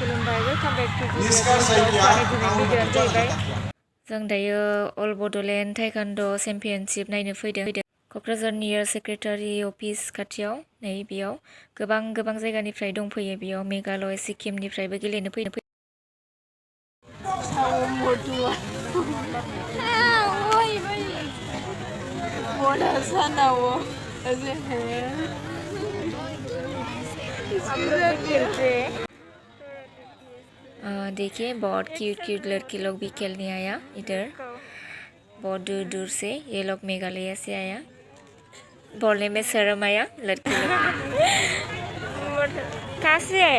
खुलुमबाय welcome back to video जों दायो अल बड'लेण्ड टाइकान्ड' चेम्पियनशिप नायनो फैदों क'क्राझार नियर सेक्रेटारि अफिस खाथियाव नै बेयाव गोबां जायगानिफ्राय दंफैयो बेयाव मेघालय सिक्किमनिफ्रायबो गेलेनो फैदों देखिए बहुत क्यूट लड़की लोग भी खेलने आया इधर बहुत दूर से ये लोग मेघालय से आया बोलने में शर्म आया लड़की लोग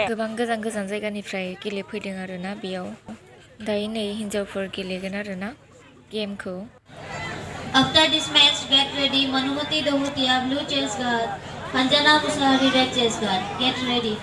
गोबां गोजान जायगानिफ्राय गेलेफैदों आरोना बेयाव दायो नै हिन्जावफोर गेलेगोन आरोना गेमखौ After this match, get ready. Manumati Dahutia, blue chest guard. Anjana Musari, red chest guard. Get ready.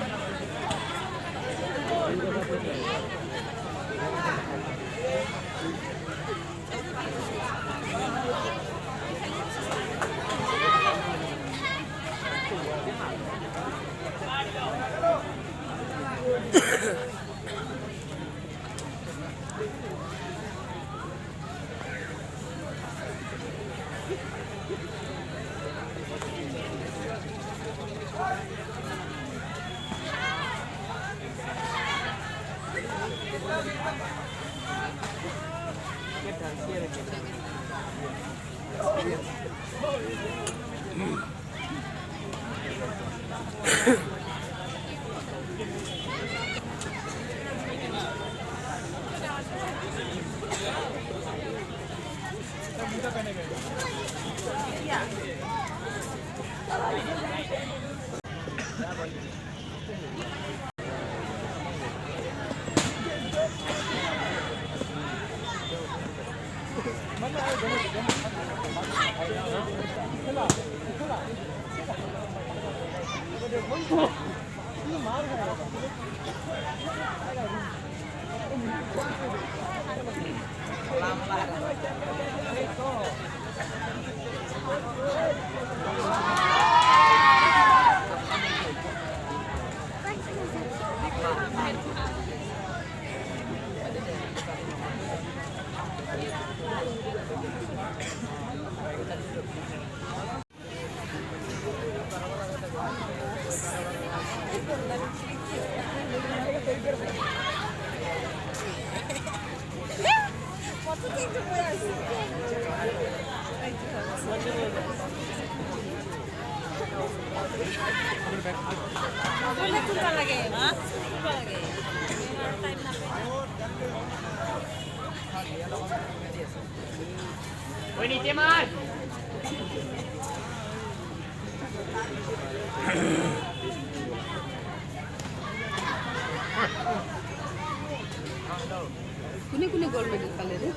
कुने गोल्ड मेडल पाले रे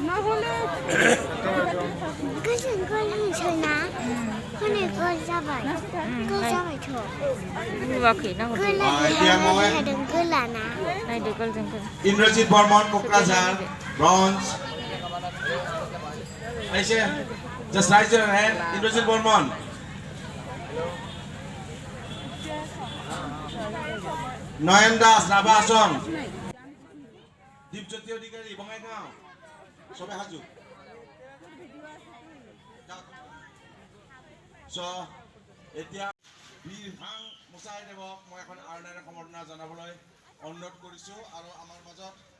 ना होले गोजोन गल होनसैना हनै गल जाबाय थ' नुवाखै ना गोलाना गोलाना नायदो गलजों इंद्रजीत बर्मन क'क्राझार ब्रन्ज ऐसे just raise your hand Indrajit Barman Nayan Das Rabha Assam Dipjyoti Adhikari Bongaigaon सबाই हाजु এতিয়া বিহাং মুছাই দেৱক মই এখন আৰ্ণাৰে সম্বৰ্ধনা জনাবলৈ অনুৰোধ কৰিছোঁ আৰু আমাৰ মাজত